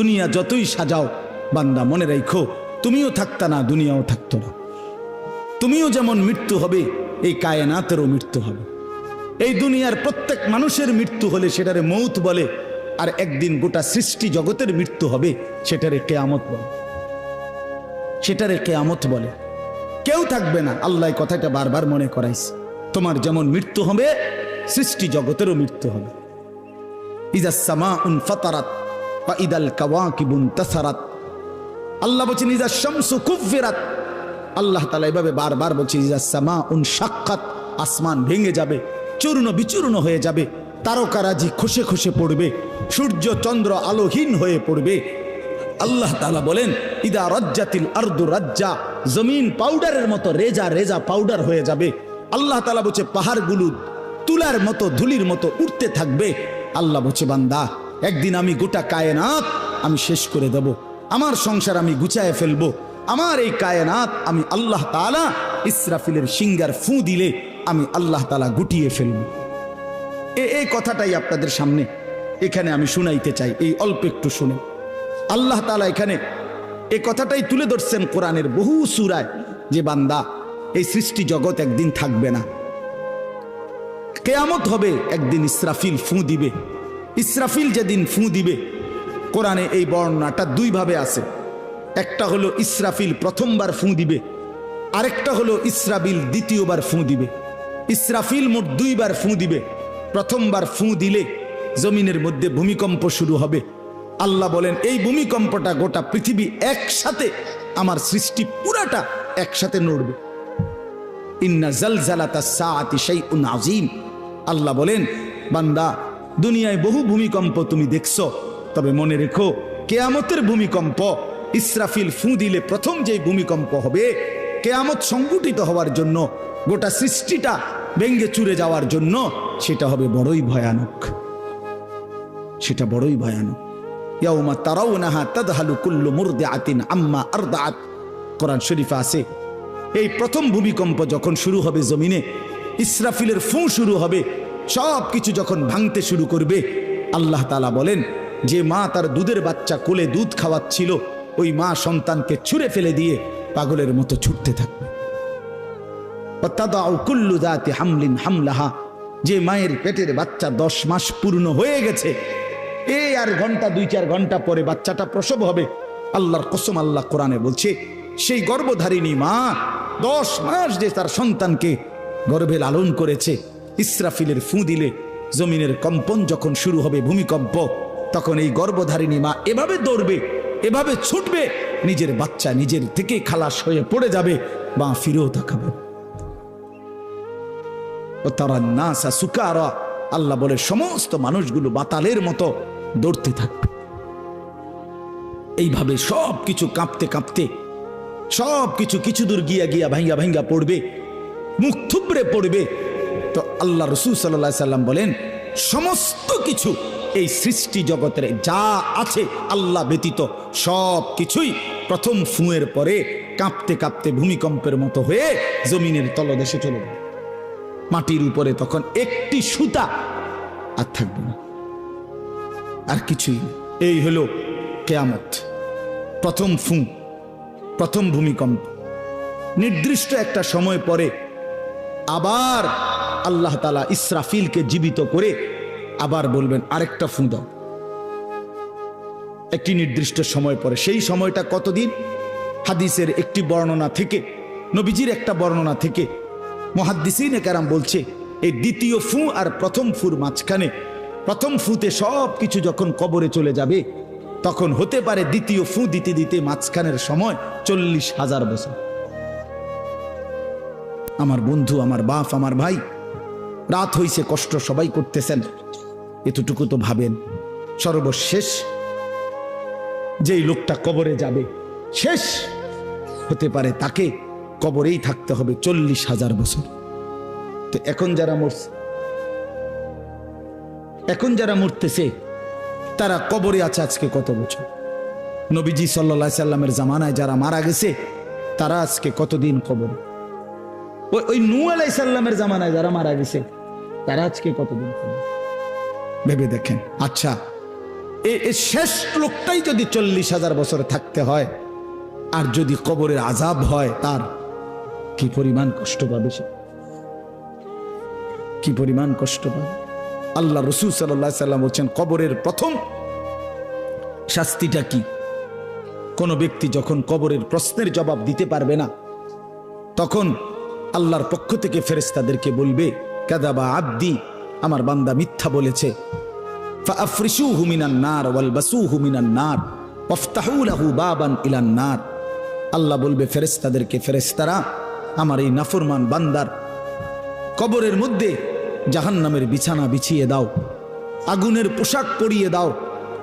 দুনিয়া যতই সাজাও বান্দা মনে রাখো তুমিও থাকতা না, দুনিয়াও থাকতো না। তুমিও যেমন মৃত্যু হবে, এই কায়নাতেরও মৃত্যু হবে। এই দুনিয়ার প্রত্যেক মানুষের মৃত্যু হলে সেটারে মৌত বলে, আর একদিন গোটা সৃষ্টি জগতের মৃত্যু হবে সেটারে কিয়ামত বলে, সেটারে কিয়ামত বলে। কেউ থাকবে না, আল্লাহ কথাটা বারবার মনে করাইছে। তোমার যেমন মৃত্যু হবে সৃষ্টি জগতেরও মৃত্যু হবে। ইজাস সামাউন ফাতারাত ওয়া ইদাল কাওয়াকিবুন তাসারাত। আল্লাহ বলেছেন ইজাস শামসু কুফিরাত। আল্লাহ তাআলা এভাবে বারবার বলছে ইজাস সামাউন শাক্কাত, আসমান ভেঙে যাবে, চূর্ণ বিচূর্ণ হয়ে যাবে, তারকারাজি খসে খসে পড়বে, সূর্য চন্দ্র আলোহীন হয়ে পড়বে। আল্লাহ তাআলা বলেন ইদা রাজ্জাতিল আরদু রাজ্জা, জমিন পাউডারের মতো রেজা রেজা পাউডার হয়ে যাবে। আল্লাহ তাআলা বলছে পাহাড়গুলো তুলার মতো ধুলির মতো উঠতে থাকবে। আল্লাহ বলছে বান্দা একদিন আমি গোটা কায়নাত আমি শেষ করে দেব, আমার সংসার আমি গুছায় ফেলবো, আমার এই কায়নাত আমি আল্লাহ তাআলা ইসরাফিলের সিঙ্গার ফু দিলে আমি আল্লাহ তাআলা গুটিয়ে ফেলবো। এই কথাটাই আপনাদের সামনে এখানে আমি শুনাইতে চাই, এই অল্প একটু শুনে। আল্লাহ তাআলা এখানে এই কথাটাই তুলে ধরছেন কোরআনের বহু সূরায় যে বান্দা এই সৃষ্টি জগৎ একদিন থাকবে না, কিয়ামত হবে, একদিন ইসরাফিল ফু দিবে। ইসরাফিল যেদিন ফু দিবে, কোরআনে এই বর্ণনাটা দুই ভাবে আছে। একটা হলো ইসরাফিল প্রথমবার ফু দিবে, আরেকটা হলো ইসরাফিল দ্বিতীয়বার ফু দিবে। ইসরাফিল মোট দুইবার ফু দিবে। প্রথমবার ফু দিলে জমিনের মধ্যে ভূমিকম্প শুরু হবে। আল্লাহ বলেন এই ভূমিকম্পটা গোটা পৃথিবী একসাথে, আমার সৃষ্টি পুরাটা একসাথে নড়বে। ইন্না জালজালাতাস সাআতি শাইউন আযীম। আল্লাহ বলেন বান্দা দুনিয়ায় বহু ভূমিকম্প তুমি দেখছো, তবে মনে রেখো কিয়ামতের ভূমিকম্প, ইসরাফিল ফু দিলে প্রথম যে ভূমিকম্প হবে, কিয়ামত সংঘটিত হওয়ার জন্য, গোটা সৃষ্টিটা ভেঙে চুরে যাওয়ার জন্য, সেটা হবে বড়ই ভয়ানক, সেটা বড়ই ভয়ানক। ইয়াউমা তারাউনাহা তাদহালু কুল্লু মুরদিআতিন আম্মা আরদাআত। কোরআন শরীফে আছে এই প্রথম ভূমিকম্প যখন শুরু হবে জমিনে, ইসরাফিলের ফু শুরু হবে, সব কিছু যখন ভাঙতে শুরু করবে, আল্লাহ তাআলা বলেন যে মা তার দুধের বাচ্চা কোলে দুধ খাওয়াচ্ছিল, ওই মা সন্তানকে ছুঁড়ে ফেলে দিয়ে পাগলের মতো ছুটতে থাকবে। ওয়াতাদাউ কুল্লু যাতি হামলিন হামলাহা, যে মায়ের পেটের বাচ্চা 10 মাস পূর্ণ হয়ে গেছে, এই আর ঘন্টা 2-4 ঘন্টা পরে বাচ্চাটা প্রসব হবে। আল্লাহর কসম, আল্লাহ কোরআনে বলছে সেই গর্ভধারিণী মা 10 মাস যে তার সন্তানকে গর্ভে লালন করেছে, ইসরাফিলের ফু দিলে জমিনের কম্পন যখন শুরু হবে, ভূমিকম্প, তখন এই গর্ভধারিণী মা এভাবে দৌড়বে, এভাবে ছুটবে, নিজের বাচ্চা নিজের থেকে খালাস হয়ে পড়ে যাবে, বা ফিরেও তাকাবে। ও তারা নাসা সুকারা, আল্লাহ বলে সমস্ত মানুষগুলো বাতালের মতো দৌড়তে থাকবে। এইভাবে সব কিছু কাঁপতে কাঁপতে সব কিছু কিছু দূর গিয়া গিয়া ভাঙ্গা ভাঙ্গা পড়বে, মুখ থুবড়ে পড়বে। তো আল্লাহ রাসূল সাল্লাল্লাহু আলাইহি সাল্লাম বলেন সমস্ত কিছু এই সৃষ্টি জগতের যা আছে আল্লাহ ব্যতীত সব কিছুই প্রথম ফুঁয়ের পরে কাঁপতে কাঁপতে ভূমিকম্পের মতো হয়ে জমিনের তলদেশে চলে যাবে। মাটির উপরে তখন একটি সুতা আর থাকবে না, আর কিছুই না। এই হলো কিয়ামত, প্রথম ফুঁ, প্রথম ভূমিকম্প। নির্দিষ্ট একটা সময় পরে আবার আল্লাহ তাআলা ইসরাফিলকে জীবিত করে আবার বলবেন আরেকটা ফুঁ দাও, একটি নির্দিষ্ট সময় পরে। সেই সময়টা কতদিন? হাদিসের একটি বর্ণনা থেকে, নবীজির একটা বর্ণনা থেকে মুহাদ্দিসিনে কেরাম বলছে এই দ্বিতীয় ফু আর প্রথম ফুর মাঝখানে, প্রথম ফুতে সব কিছু যখন কবরে চলে যাবে, তখন হতে পারে দ্বিতীয় ফু দিতে দিতে মাঝখানের সময় 40,000 বছর। আমার বন্ধু, আমার বাপ, আমার ভাই, রাত হইছে, কষ্ট সবাই করতেছেন, এতটুকু তো ভাবেন সর্বশেষ যেই লোকটা কবরে যাবে, শেষ হতে পারে তাকে কবরেই থাকতে হবে 40,000 বছর। তো এখন যারা মরছে, এখন যারা মরতেছে তারা কবরে আছে আজকে কত বছর? নবীজি সাল্লাল্লাহু আলাইহি সাল্লামের জামানায় যারা মারা গেছে তারা আজকে কতদিন কবরে? ওই নূহ আলাইহিস সালামের জামানায় যারা মারা গেছে তারা আজকে কতদিন কবরে? ভেবে দেখেন। আচ্ছা, এই শেষ লোকটাই যদি 40,000 বছর থাকতে হয়, আর যদি কবরের আযাব হয়, তার কি পরিমাণ কষ্ট পাবে সে, কি পরিমাণ কষ্ট পাবে। আল্লাহ রাসূল সাল্লাল্লাহু আলাইহি সাল্লাম বলছেন, কবরের প্রথম শাস্তিটা কি? কোন ব্যক্তি যখন কবরের প্রশ্নের জবাব দিতে পারবে না, তখন আল্লাহর পক্ষ থেকে ফেরেশতাদেরকে বলবে, কাযাবা আবদি, আমার বান্দা মিথ্যা বলেছে। ফাআফরিশুহু মিনান নার ওয়ালবাসুহু মিনান নার ওয়াফতাহু লাহু বাবান ইলান নার। আল্লাহ বলবে ফেরেশতাদেরকে, ফেরেশতারা আমার এই নাফরমান বান্দার কবরের মধ্যে জাহান্নামের বিছানা বিছিয়ে দাও, আগুনের পোশাক পরিয়ে দাও,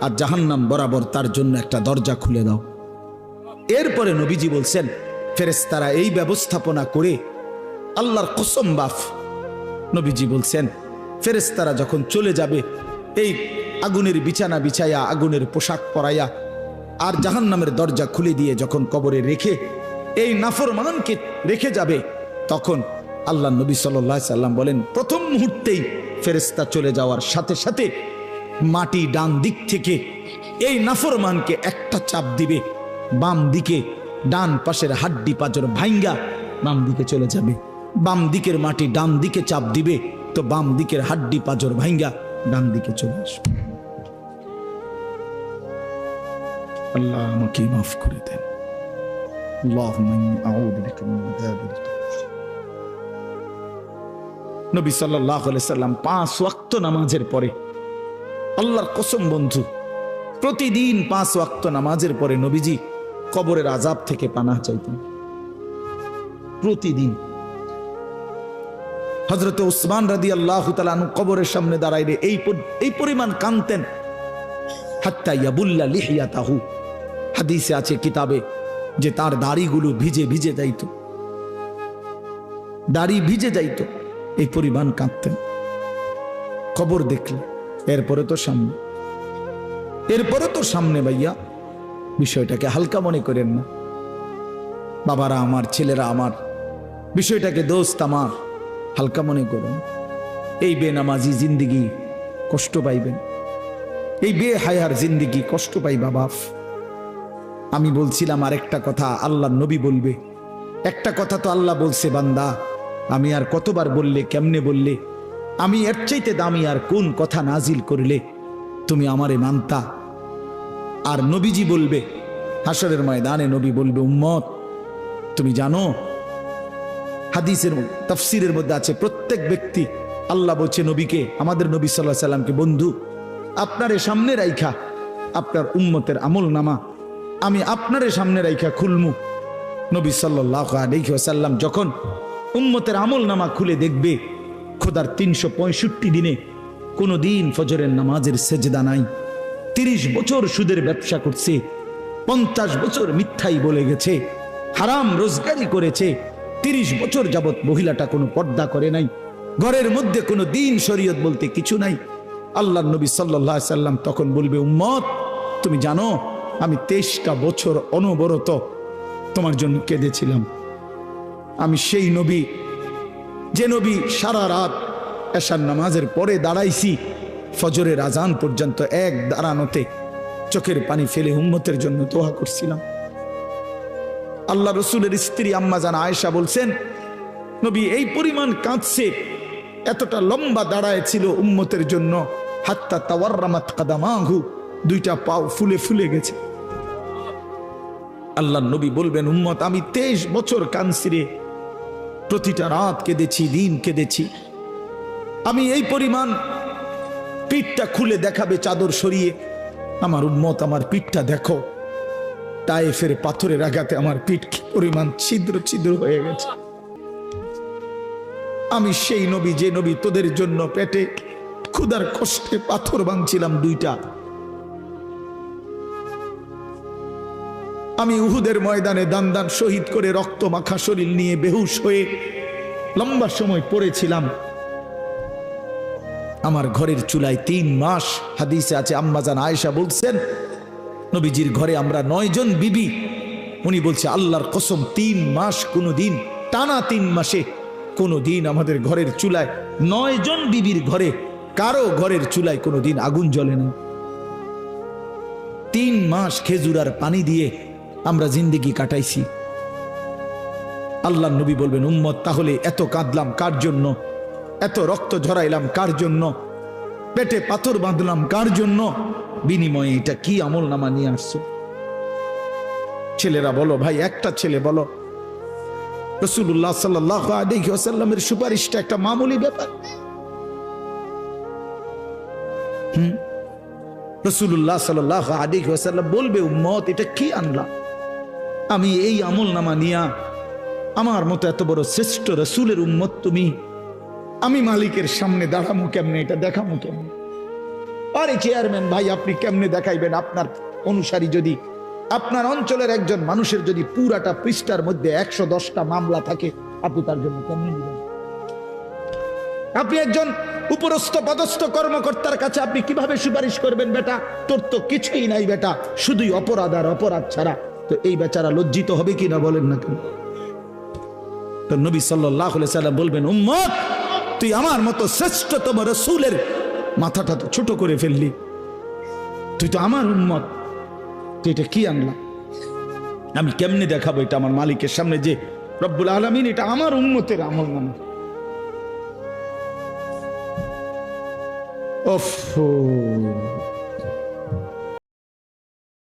আর জাহান্নাম বরাবর তার জন্য একটা দরজা খুলে দাও। এরপরে নবীজি বলছেন, ফেরেশতারা এই ব্যবস্থাপনা করে, আল্লাহর কসম বাফ, নবীজি বলছেন ফেরেশতারা যখন চলে যাবে, এই আগুনের বিছানা বিছাইয়া, আগুনের পোশাক পরাইয়া, আর জাহান্নামের দরজা খুলে দিয়ে যখন কবরে রেখে এই নাফরমানকে রেখে যাবে, তখন আল্লাহ নবী সাল্লাল্লাহু আলাইহি সাল্লাম বলেন, প্রথম মুহূর্তেই ফেরেশতা চলে যাওয়ার সাথে সাথে মাটি ডান দিক থেকে এই নাফরমানকে একটা চাপ দিবে, বাম দিকে ডান পাশের হাড্ডি পাঁজর ভাঙ্গা বাম দিকে চলে যাবে। বাম দিকের মাটি ডান দিকে চাপ দিবে, তো বাম দিকের হাড্ডি পাঁজর ভাঙ্গা ডান দিকে চলে আসবে। আল্লাহ আমাকে মাফ করে দেন। আল্লাহুম্মা ইন্নী আউযু বিকা মিন আযাবিল কবর। নবী সাল্লাল্লাহু আলাইহি সাল্লাম 5 ওয়াক্ত নামাজের পরে, আল্লাহর কসম বন্ধু, প্রতিদিন 5 ওয়াক্ত নামাজের পরে নবীজি কবরের আযাব থেকে পানাহ চাইতেন। প্রতিদিন হযরত উসমান রাদিয়াল্লাহু তাআলা আনহু কবরের সামনে দাঁড়াইলে এই পরিমাণ কাঁদতেন, হাত্তা ইয়াবুল্লা লিহিয়াতাহু। হাদিসে আছে কিতাবে যে তার দাড়িগুলো ভিজে ভিজে যাইত, দাড়ি ভিজে যাইত, এই পরিমাণ কাঁদতেন কবর দেখলে। এরপরে তো সামনে ভাইয়া, বিষয়টাকে হালকা মনে করেন না। বাবারা আমার, ছেলেরা আমার, বিষয়টাকে দোস্ত আমার, হালকা মনে করুন। এই বেনামাজি জিন্দিগি কষ্ট পাইবেন, এই বেহায়ার জিন্দিগি কষ্ট পাইবা বাপ। আমি বলছিলাম আরেকটা কথা আল্লাহ নবী বলবে, একটা কথা তো আল্লাহ বলছে, বান্দা আমি আর কতবার বললে, কেমনে বললে, আমি এর চাইতে দামি আর কোন কথা নাজিল করলে তুমি আমারে মানতা। আর নবীজি বলবে হাসরের ময়দানে, নবী বলবে, উম্মত তুমি জানো, হাদিসের তাফসীরের মধ্যে আছে, প্রত্যেক ব্যক্তি, আল্লাহ বলছে নবীকে, আমাদের নবী সাল্লাল্লাহু আলাইহি সাল্লামকে, বন্ধু আপনারে সামনে রাইখা আপনার উম্মতের আমল নামা আমি আপনারে সামনে রাইখা খুলমু। নবী সাল্লাল্লাহু আলাইহি ওয়াসাল্লাম যখন উম্মতের আমল নামা খুলে দেখবে, খোদার 365 দিনে কোনো দিন ফজরের নামাজের সেজদা নাই, 30 বছর সুদের ব্যবসা করছে, 50 বছর মিথ্যাই বলে গেছে, হারাম রোজগারি করেছে, 30 বছর যাবত মহিলাটা কোনো পর্দা করে নাই, ঘরের মধ্যে কোনো দিন শরীয়ত বলতে কিছু নাই। আল্লাহর নবী সাল্লাল্লাহু আলাইহি সাল্লাম তখন বলবে, উম্মত তুমি জানো আমি 23টা বছর অনবরত তোমার জন্য কেঁদেছিলাম। আমি সেই নবী, যে নবী সারা রাত এশার নামাজের পরে দাঁড়াইছি ফজরের আজান পর্যন্ত, এক দাঁড়ানোতে চোখের পানি ফেলে উম্মতের জন্য দোয়া করছিলাম। আল্লাহ রসুলের স্ত্রী আম্মা জান আয়েশা বলছেন, নবী এই পরিমাণ কাঁদছে, এতটা লম্বা দাঁড়ায় ছিল উম্মতের জন্য, হাত্তা তাওয়াররামাত কাদামাহু, 2টা পাও ফুলে ফুলে গেছে। আল্লাহ নবী বলবেন, উম্মত আমি 23 বছর কাঁদছি রে, প্রতিটা রাত কেঁদেছি, দিন কেঁদেছি। আমি এই পরিমাণ, পিঠটা খুলে দেখাবে চাদর সরিয়ে, আমার উম্মত আমার পিঠটা দেখো, তায়েফের পাথরের আঘাতে আমার পিঠ কি পরিমাণ ছিদ্র ছিদ্র হয়ে গেছে। আমি সেই নবী, যে নবী তোদের জন্য পেটে ক্ষুধার কষ্টে পাথর ভাঙছিলাম 2টা। আমি উহুদের ময়দানে দান দান শহীদ করে রক্ত মাখা শরীর নিয়ে বেহুশ হয়ে লম্বা সময় পড়েছিলাম। আমার ঘরের চুলায় 3 মাস, হাদিসে আছে আম্মা জান আয়েশা বলছেন, নবীজির ঘরে আমরা 9 জন বিবি। উনি বলছে আল্লাহর কসম 3 মাস, কোনো দিন টানা 3 মাসে কোনো দিন আমাদের ঘরের চুলায়, 9 জন বিবির ঘরে কারো ঘরের চুলায় কোনো দিন আগুন জ্বলে না। 3 মাস খেজুর আর পানি দিয়ে আমরা জিন্দেগি কাটাইছি। আল্লাহর নবী বলবেন, উম্মত তাহলে এত কাঁদলাম কার জন্য, এত রক্ত ঝরাইলাম কার জন্য, পেটে পাথর বাঁধলাম কার জন্য, বিনিময়ে এটা কি আমল নামা নিয়ে আসছো? ছেলেরা বলো ভাই, একটা ছেলে বলো, রাসূলুল্লাহ সাল্লাল্লাহু আলাইহি ওয়াসাল্লামের সুপারিশটা একটা মামুলি ব্যাপার? রাসূলুল্লাহ সাল্লাল্লাহু আলাইহি ওয়াসাল্লাম বলবে, উম্মত এটা কি আনলা? আমি এই আমল নামা নিয়া আমার মতো এত বড় শ্রেষ্ঠ রাসূলের উম্মত তুমি, আমি মালিকের সামনে দাঁড়ামু কেমনে, এটা দেখামু কেমনে? আরে চেয়ারম্যান ভাই, আপনি কেমনে দেখাইবেন? আপনার অনুসারী যদি, আপনার অঞ্চলের একজন মানুষের যদি পুরাটা পৃষ্ঠার মধ্যে 110টা মামলা থাকে, আপনি তার জন্য কেমনে নেবেন? আপনি একজন উপরস্থ পদস্থ কর্মকর্তার কাছে আপনি কিভাবে সুপারিশ করবেন? বেটা তোর তো কিছুই নাই বেটা, শুধুই অপরাধ আর অপরাধ ছাড়া। তো এই বেচারা লজ্জিত হবে কিনা বলেন না কেন? তো নবী সাল্লাল্লাহু আলাইহি সাল্লাম বলবেন, উম্মত তুই আমার মতো শ্রেষ্ঠতম রাসূলের মাথাটা তো ছোট করে ফেললি, তুই তো আমার উম্মত, তুই এটা কি আনলা? আমি কেমনে দেখাবো এটা আমার মালিকের সামনে যে রব্বুল আলামিন এটা আমার উম্মতের আমল নামা? ওফ,